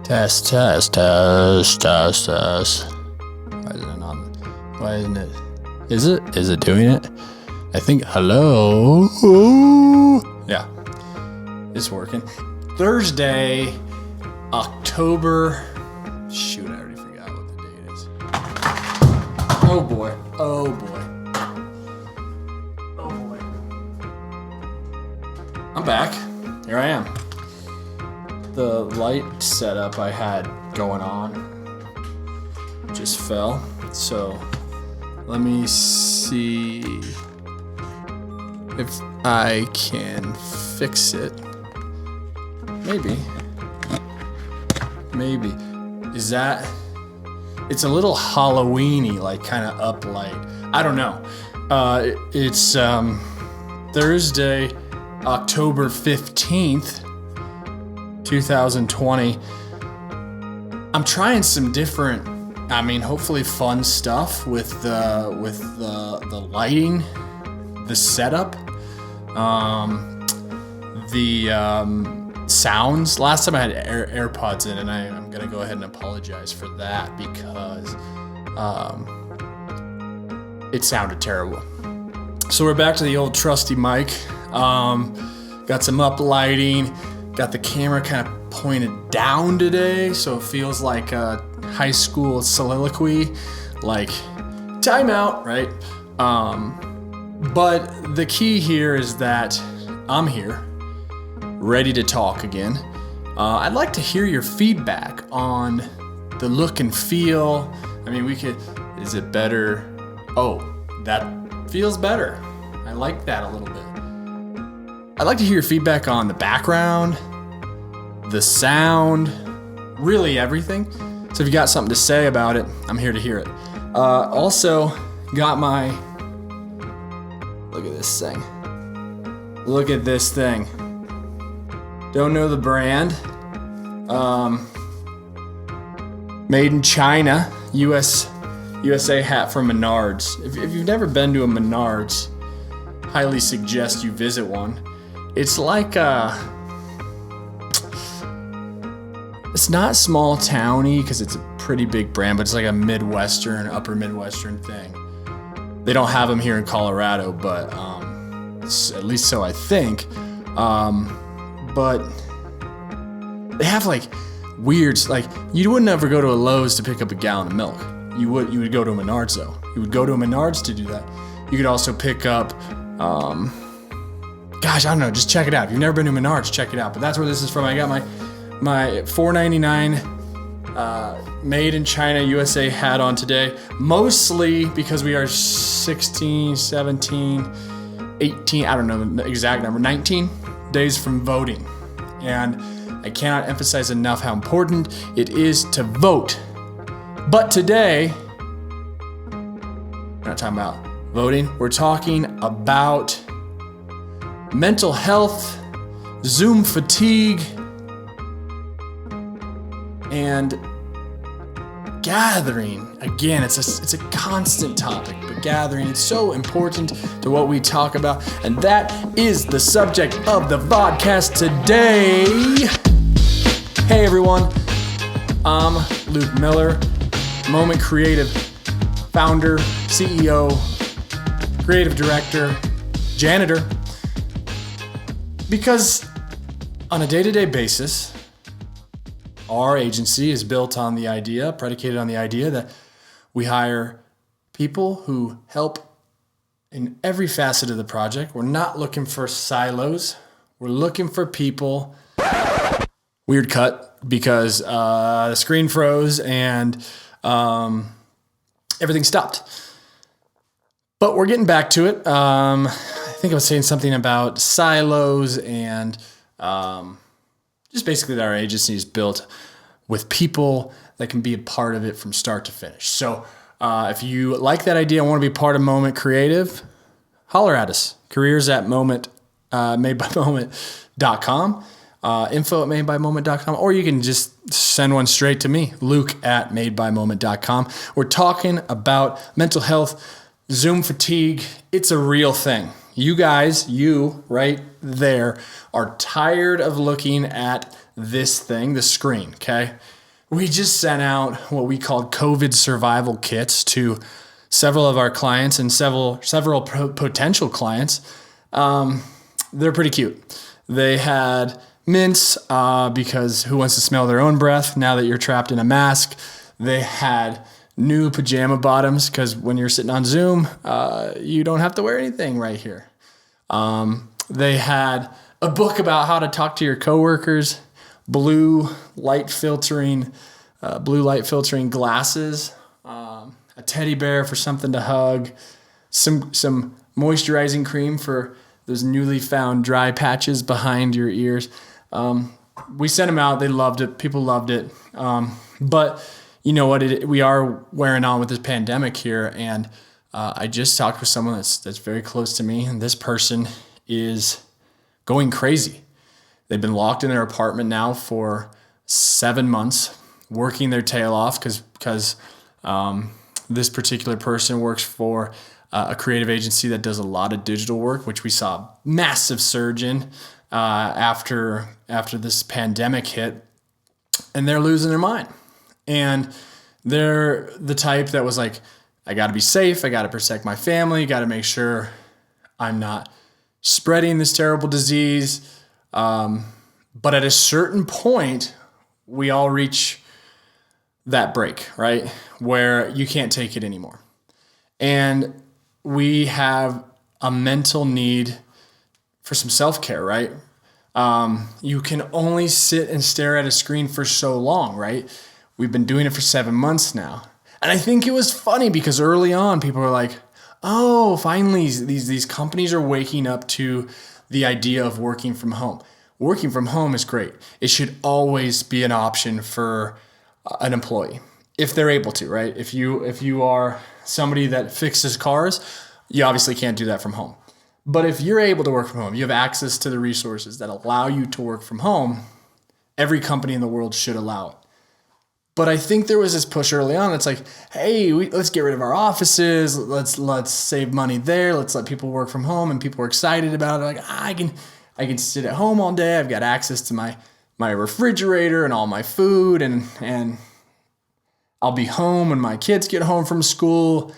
Test. Why is it not? Why isn't it? Is it doing it? I think, hello? Yeah, it's working. Thursday, October, shoot, I already forgot what the date is. Oh boy. I'm back. Here I am. The light setup I had going on just fell. So let me see if I can fix it. Maybe. Is that... It's a little Halloween-y, like kind of up light. I don't know. It's Thursday, October 15th, 2020. I'm trying some different, hopefully fun stuff with the lighting, the setup, the sounds. Last time I had AirPods in, and I'm gonna go ahead and apologize for that because it sounded terrible. So we're back to the old trusty mic. Got some up lighting. Got the camera kind of pointed down today, so it feels like a high school soliloquy, like timeout, right? But the key here is that I'm here, ready to talk again. I'd like to hear your feedback on the look and feel. Is it better? Oh, that feels better. I like that a little bit. I'd like to hear your feedback on the background, the sound, really everything. So if you got something to say about it, I'm here to hear it. Also, got my... Look at this thing. Don't know the brand. Made in China, USA hat from Menards. If you've never been to a Menards, highly suggest you visit one. It's like it's not small towny because it's a pretty big brand, but it's like a Midwestern, upper Midwestern thing. They don't have them here in Colorado, but at least so I think. But they have like weirds, like you wouldn't ever go to a Lowe's to pick up a gallon of milk. You would go to a Menards though. You would go to a Menards to do that. You could also pick up, I don't know, just check it out. If you've never been to Menards, check it out. But that's where this is from. I got my $4.99 made in China USA hat on today, mostly because we are 16, 17, 18, I don't know the exact number, 19 days from voting. And I cannot emphasize enough how important it is to vote. But today, we're not talking about voting, we're talking about mental health, Zoom fatigue, and gathering. Again, it's a constant topic, but gathering, it's so important to what we talk about, and that is the subject of the vodcast today. Hey everyone, I'm Luke Miller, Moment Creative founder, CEO, creative director, janitor. Because on a day-to-day basis, our agency is predicated on the idea that we hire people who help in every facet of the project. We're not looking for silos. We're looking for people. Weird cut because the screen froze and everything stopped. But we're getting back to it. I think I was saying something about silos and just basically that our agency is built with people that can be a part of it from start to finish. So if you like that idea and want to be part of Moment Creative, holler at us. Careers at madebymoment.com, info at madebymoment.com, or you can just send one straight to me, Luke at madebymoment.com. We're talking about mental health, Zoom fatigue. It's a real thing. You guys, you right there, are tired of looking at this thing, the screen, okay? We just sent out what we called COVID survival kits to several of our clients and several potential clients. They're pretty cute. They had mints because who wants to smell their own breath now that you're trapped in a mask? They had new pajama bottoms because when you're sitting on Zoom, you don't have to wear anything right here. They had a book about how to talk to your coworkers, blue light filtering glasses, a teddy bear for something to hug, some moisturizing cream for those newly found dry patches behind your ears. We sent them out. They loved it. People loved it. But you know what? We are wearing on with this pandemic here. And I just talked with someone that's very close to me. And this person is going crazy. They've been locked in their apartment now for 7 months, working their tail off because this particular person works for a creative agency that does a lot of digital work, which we saw a massive surge in after this pandemic hit, and they're losing their mind. And they're the type that was like, I got to be safe. I got to protect my family. Got to make sure I'm not spreading this terrible disease. But at a certain point, we all reach that break, right? Where you can't take it anymore. And we have a mental need for some self-care, right? You can only sit and stare at a screen for so long, right? We've been doing it for 7 months now. And I think it was funny because early on, people were like, oh, finally, these companies are waking up to the idea of working from home. Working from home is great. It should always be an option for an employee if they're able to, right? If you are somebody that fixes cars, you obviously can't do that from home. But if you're able to work from home, you have access to the resources that allow you to work from home, every company in the world should allow it. But I think there was this push early on. It's like, hey, let's get rid of our offices. Let's save money there. Let's let people work from home, and people were excited about it. Like, I can sit at home all day. I've got access to my refrigerator and all my food, and I'll be home when my kids get home from school.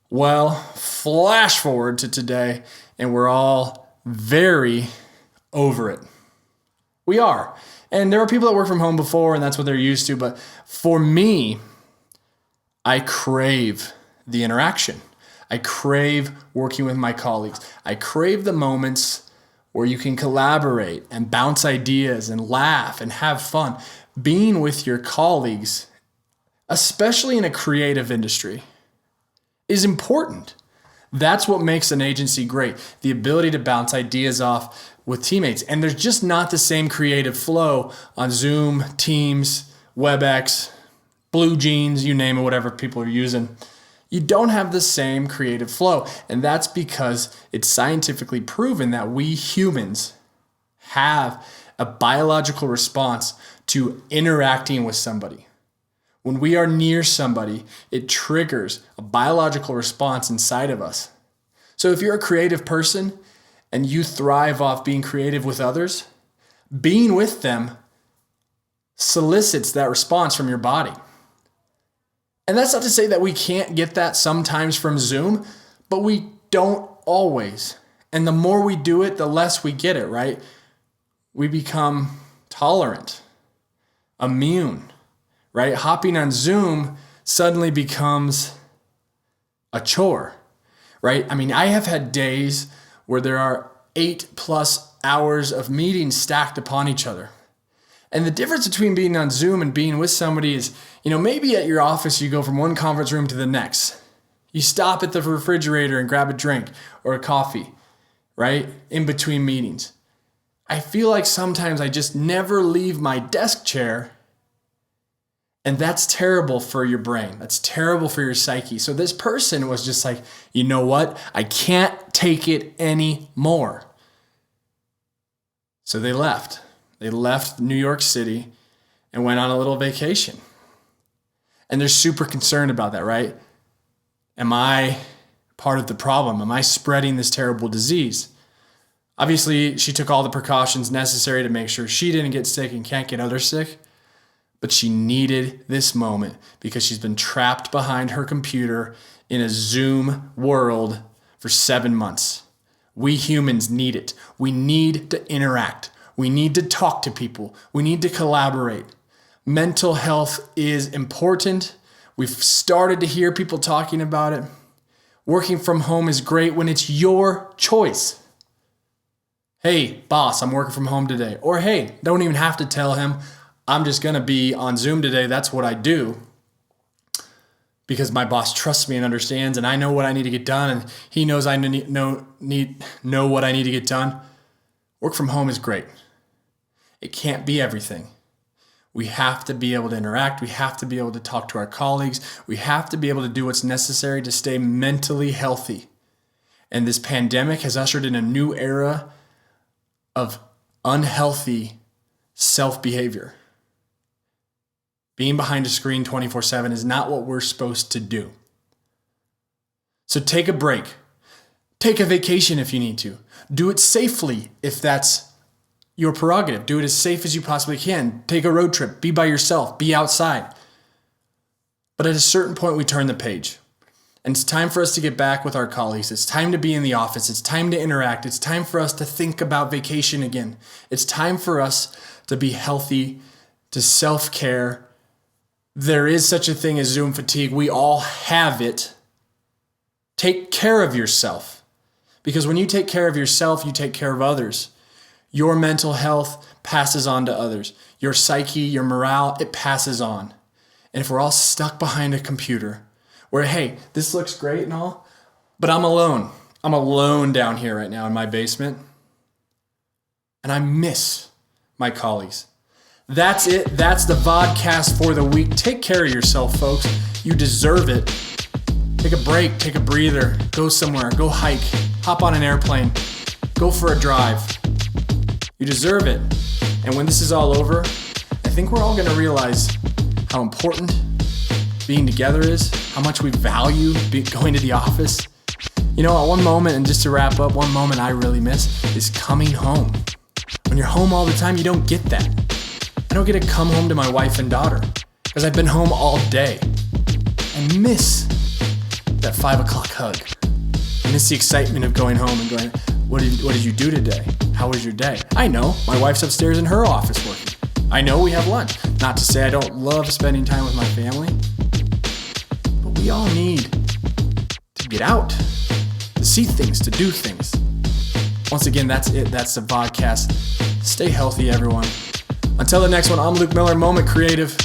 Well, flash forward to today, and we're all very over it. We are. And there are people that work from home before, and that's what they're used to. But for me, I crave the interaction. I crave working with my colleagues. I crave the moments where you can collaborate and bounce ideas and laugh and have fun. Being with your colleagues, especially in a creative industry, is important. That's what makes an agency great. The ability to bounce ideas off with teammates. And there's just not the same creative flow on Zoom, Teams, WebEx, Blue Jeans, you name it, whatever people are using. You don't have the same creative flow. And that's because it's scientifically proven that we humans have a biological response to interacting with somebody. When we are near somebody, it triggers a biological response inside of us. So if you're a creative person and you thrive off being creative with others, being with them solicits that response from your body. And that's not to say that we can't get that sometimes from Zoom, but we don't always. And the more we do it, the less we get it, right? We become tolerant, immune, right? Hopping on Zoom suddenly becomes a chore, right? I mean, I have had days where there are 8+ hours of meetings stacked upon each other. And the difference between being on Zoom and being with somebody is, maybe at your office you go from one conference room to the next. You stop at the refrigerator and grab a drink or a coffee, right? In between meetings. I feel like sometimes I just never leave my desk chair, and that's terrible for your brain. That's terrible for your psyche. So this person was just like, you know what? I can't take it anymore. So they left. They left New York City and went on a little vacation. And they're super concerned about that, right? Am I part of the problem? Am I spreading this terrible disease? Obviously, she took all the precautions necessary to make sure she didn't get sick and can't get others sick. But she needed this moment because she's been trapped behind her computer in a Zoom world for 7 months. We humans need it. We need to interact. We need to talk to people. We need to collaborate. Mental health is important. We've started to hear people talking about it. Working from home is great when it's your choice. Hey, boss, I'm working from home today. Or hey, don't even have to tell him, I'm just going to be on Zoom today. That's what I do. Because my boss trusts me and understands, and I know what I need to get done, and he knows I know what I need to get done. Work from home is great. It can't be everything. We have to be able to interact. We have to be able to talk to our colleagues. We have to be able to do what's necessary to stay mentally healthy. And this pandemic has ushered in a new era of unhealthy self-behavior. Being behind a screen 24/7 is not what we're supposed to do. So take a break. Take a vacation if you need to. Do it safely if that's your prerogative. Do it as safe as you possibly can. Take a road trip. Be by yourself. Be outside. But at a certain point, we turn the page. And it's time for us to get back with our colleagues. It's time to be in the office. It's time to interact. It's time for us to think about vacation again. It's time for us to be healthy, to self-care. There is such a thing as Zoom fatigue. We all have it. Take care of yourself. Because when you take care of yourself, you take care of others. Your mental health passes on to others. Your psyche, your morale, it passes on. And if we're all stuck behind a computer where, hey, this looks great and all, but I'm alone. I'm alone down here right now in my basement. And I miss my colleagues. That's it. That's the vodcast for the week. Take care of yourself, folks. You deserve it. Take a break, take a breather, go somewhere, go hike, hop on an airplane, go for a drive. You deserve it. And when this is all over, I think we're all going to realize how important being together is, how much we value going to the office. You know, at one moment, and just to wrap up, one moment I really miss is coming home. When you're home all the time, you don't get that. I don't get to come home to my wife and daughter because I've been home all day. I miss that 5 o'clock hug. I miss the excitement of going home and going, what did you do today? How was your day? I know, my wife's upstairs in her office working. I know we have lunch. Not to say I don't love spending time with my family, but we all need to get out, to see things, to do things. Once again, that's it. That's the vodcast. Stay healthy, everyone. Until the next one, I'm Luke Miller, Moment Creative.